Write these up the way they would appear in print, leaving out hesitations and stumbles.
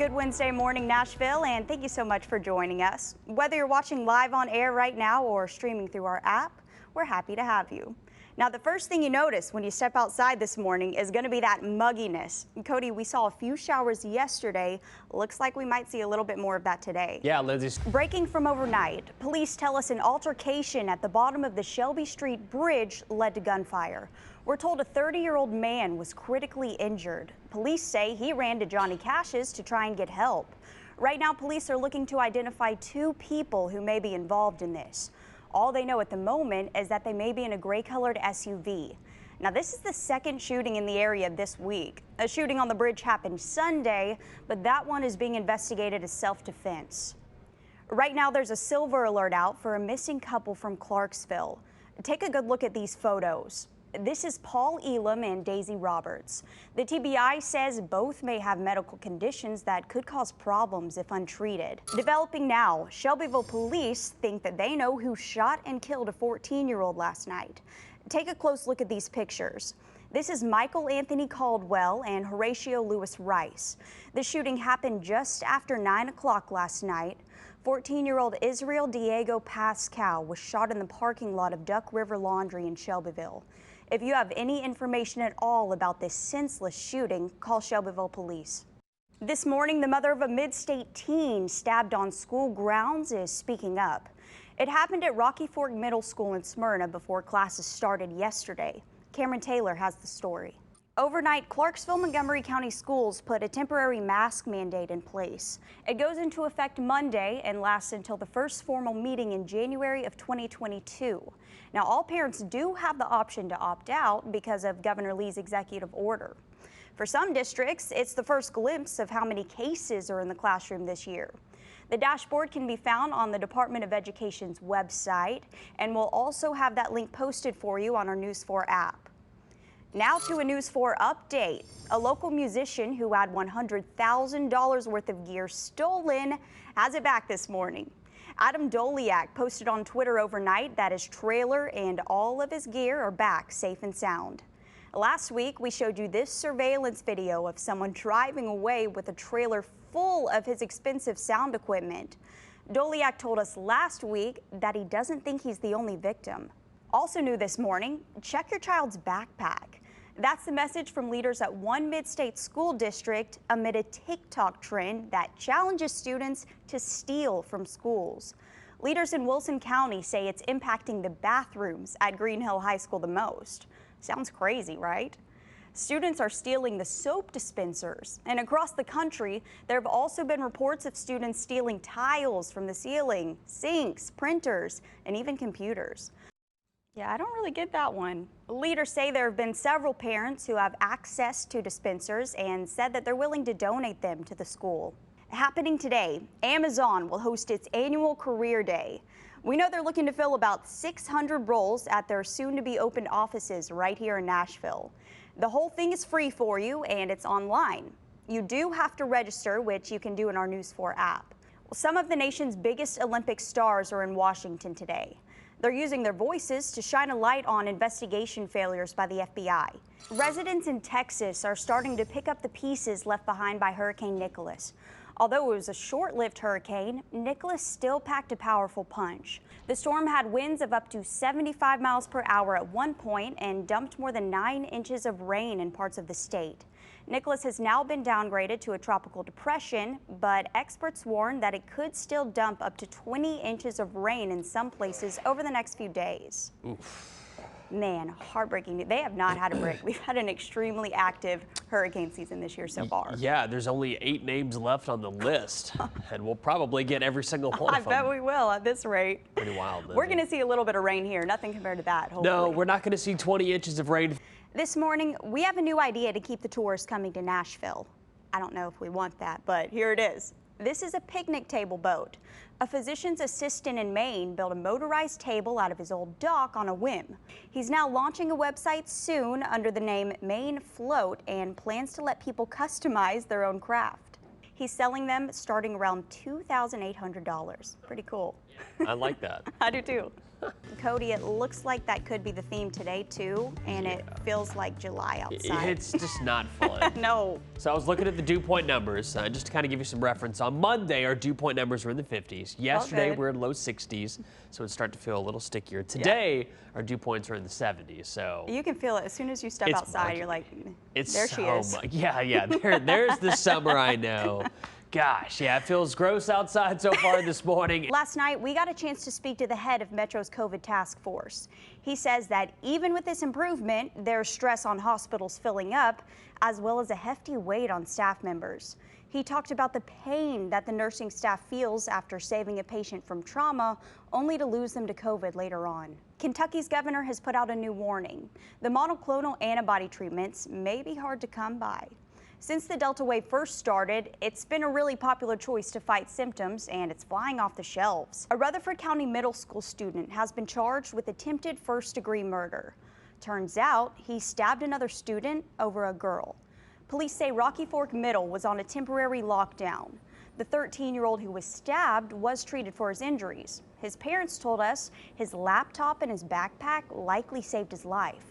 Good Wednesday morning, Nashville, and thank you so much for joining us. Whether you're watching live on air right now or streaming through our app, we're happy to have you. Now, the first thing you notice when you step outside this morning is going to be that mugginess. Cody, we saw a few showers yesterday. Looks like we might see a little bit more of that today. Yeah, Lindsay. Breaking from overnight, police tell us an altercation at the bottom of the Shelby Street Bridge led to gunfire. We're told a 30-year-old man was critically injured. Police say he ran to Johnny Cash's to try and get help. Right now, police are looking to identify 2 people who may be involved in this. All they know at the moment is that they may be in a gray-colored SUV. Now, this is the second shooting in the area this week. A shooting on the bridge happened Sunday, but that one is being investigated as self-defense. Right now, there's a silver alert out for a missing couple from Clarksville. Take a good look at these photos. This is Paul Elam and Daisy Roberts. The TBI says both may have medical conditions that could cause problems if untreated. Developing now, Shelbyville police think that they know who shot and killed a 14-year-old last night. Take a close look at these pictures. This is Michael Anthony Caldwell and Horatio Lewis Rice. The shooting happened just after 9 o'clock last night. 14-year-old Israel Diego Pascal was shot in the parking lot of Duck River Laundry in Shelbyville. If you have any information at all about this senseless shooting, call Shelbyville Police. This morning, the mother of a mid-state teen stabbed on school grounds is speaking up. It happened at Rocky Fork Middle School in Smyrna before classes started yesterday. Cameron Taylor has the story. Overnight, Clarksville-Montgomery County Schools put a temporary mask mandate in place. It goes into effect Monday and lasts until the first formal meeting in January of 2022. Now, all parents do have the option to opt out because of Governor Lee's executive order. For some districts, it's the first glimpse of how many cases are in the classroom this year. The dashboard can be found on the Department of Education's website, and we'll also have that link posted for you on our News 4 app. Now to a News 4 update. A local musician who had $100,000 worth of gear stolen has it back this morning. Adam Doliak posted on Twitter overnight that his trailer and all of his gear are back safe and sound. Last week, we showed you this surveillance video of someone driving away with a trailer full of his expensive sound equipment. Doliak told us last week that he doesn't think he's the only victim. Also new this morning, check your child's backpack. That's the message from leaders at one mid-state school district amid a TikTok trend that challenges students to steal from schools. Leaders in Wilson County say it's impacting the bathrooms at Green Hill High School the most. Sounds crazy, right? Students are stealing the soap dispensers, and across the country, there have also been reports of students stealing tiles from the ceiling, sinks, printers, and even computers. Yeah, I don't really get that one. Leaders say there have been several parents who have access to dispensers and said that they're willing to donate them to the school. Happening today, Amazon will host its annual Career Day. We know they're looking to fill about 600 roles at their soon-to-be opened offices right here in Nashville. The whole thing is free for you and it's online. You do have to register, which you can do in our News 4 app. Well, some of the nation's biggest Olympic stars are in Washington today. They're using their voices to shine a light on investigation failures by the FBI. Residents in Texas are starting to pick up the pieces left behind by Hurricane Nicholas. Although it was a short-lived hurricane, Nicholas still packed a powerful punch. The storm had winds of up to 75 miles per hour at one point and dumped more than 9 inches of rain in parts of the state. Nicholas has now been downgraded to a tropical depression, but experts warn that it could still dump up to 20 inches of rain in some places over the next few days. Oof. Man, heartbreaking. They have not had a break. We've had an extremely active hurricane season this year so far. Yeah, there's only 8 names left on the list, and we'll probably get every single one of them. I bet we will at this rate. Pretty wild. We're going to see a little bit of rain here. Nothing compared to that, hopefully. No, we're not going to see 20 inches of rain. This morning, we have a new idea to keep the tourists coming to Nashville. I don't know if we want that, but here it is. This is a picnic table boat. A physician's assistant in Maine built a motorized table out of his old dock on a whim. He's now launching a website soon under the name MAINE Float and plans to let people customize their own craft. He's selling them starting around $2,800. Pretty cool. I like that. I do too. Cody, it looks like that could be the theme today too, and it feels like July outside. It's just not fun. No. So I was looking at the dew point numbers, just to kind of give you some reference. On Monday, our dew point numbers were in the 50s. Yesterday, we're in low 60s, so it's starting to feel a little stickier. Today, our dew points are in the 70s. So you can feel it as soon as you step outside. You're like, there she is. Yeah. There's the summer I know. Gosh, yeah, it feels gross outside so far this morning. Last night, we got a chance to speak to the head of Metro's COVID task force. He says that even with this improvement, there's stress on hospitals filling up, as well as a hefty weight on staff members. He talked about the pain that the nursing staff feels after saving a patient from trauma, only to lose them to COVID later on. Kentucky's governor has put out a new warning. The monoclonal antibody treatments may be hard to come by. Since the Delta wave first started, it's been a really popular choice to fight symptoms, and it's flying off the shelves. A Rutherford County middle school student has been charged with attempted first-degree murder. Turns out he stabbed another student over a girl. Police say Rocky Fork Middle was on a temporary lockdown. The 13-year-old who was stabbed was treated for his injuries. His parents told us his laptop and his backpack likely saved his life.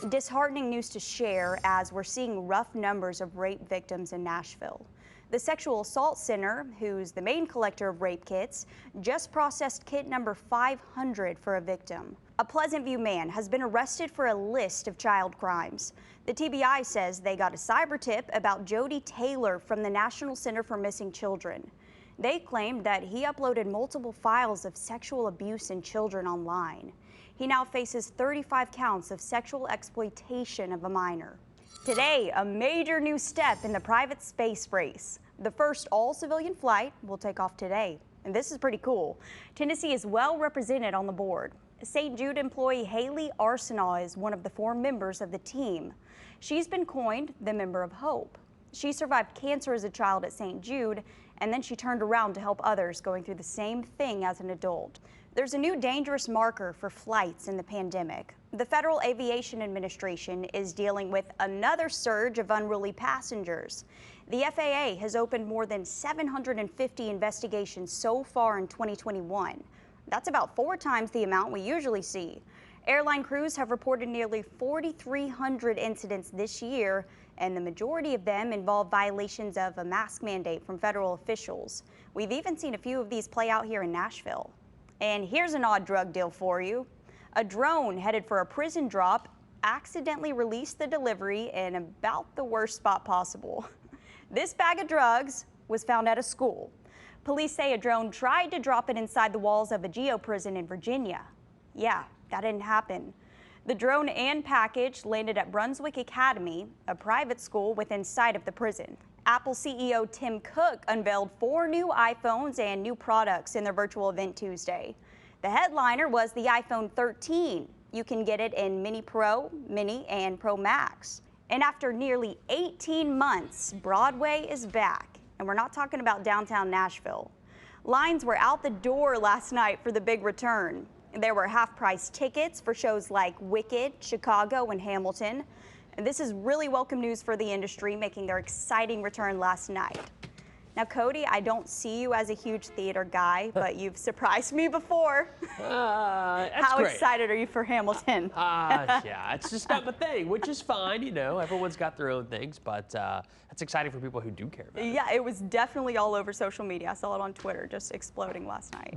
Disheartening news to share as we're seeing rough numbers of rape victims in Nashville. The Sexual Assault Center, who's the main collector of rape kits, just processed kit number 500 for a victim. A Pleasant View man has been arrested for a list of child crimes. The TBI says they got a cyber tip about Jody Taylor from the National Center for Missing Children. They claimed that he uploaded multiple files of sexual abuse in children online. He now faces 35 counts of sexual exploitation of a minor. Today, a major new step in the private space race. The first all-civilian flight will take off today, and this is pretty cool. Tennessee is well represented on the board. St. Jude employee Haley Arsenault is one of the 4 members of the team. She's been coined the Member of Hope. She survived cancer as a child at St. Jude, and then she turned around to help others going through the same thing as an adult. There's a new dangerous marker for flights in the pandemic. The Federal Aviation Administration is dealing with another surge of unruly passengers. The FAA has opened more than 750 investigations so far in 2021. That's about 4 times the amount we usually see. Airline crews have reported nearly 4,300 incidents this year, and the majority of them involve violations of a mask mandate from federal officials. We've even seen a few of these play out here in Nashville. And here's an odd drug deal for you. A drone headed for a prison drop accidentally released the delivery in about the worst spot possible. This bag of drugs was found at a school. Police say a drone tried to drop it inside the walls of a geo prison in Virginia. Yeah, that didn't happen. The drone and package landed at Brunswick Academy, a private school within sight of the prison. Apple CEO Tim Cook unveiled 4 new iPhones and new products in their virtual event Tuesday. The headliner was the iPhone 13. You can get it in Mini Pro, Mini, and Pro Max. And after nearly 18 months, Broadway is back. And we're not talking about downtown Nashville. Lines were out the door last night for the big return. There were half-price tickets for shows like Wicked, Chicago, and Hamilton. And this is really welcome news for the industry, making their exciting return last night. Now, Cody, I don't see you as a huge theater guy, but you've surprised me before. How great. Excited are you for Hamilton? Yeah, it's just not my thing, which is fine. You know, everyone's got their own things, but it's exciting for people who do care about it. Yeah, it was definitely all over social media. I saw it on Twitter, just exploding last night.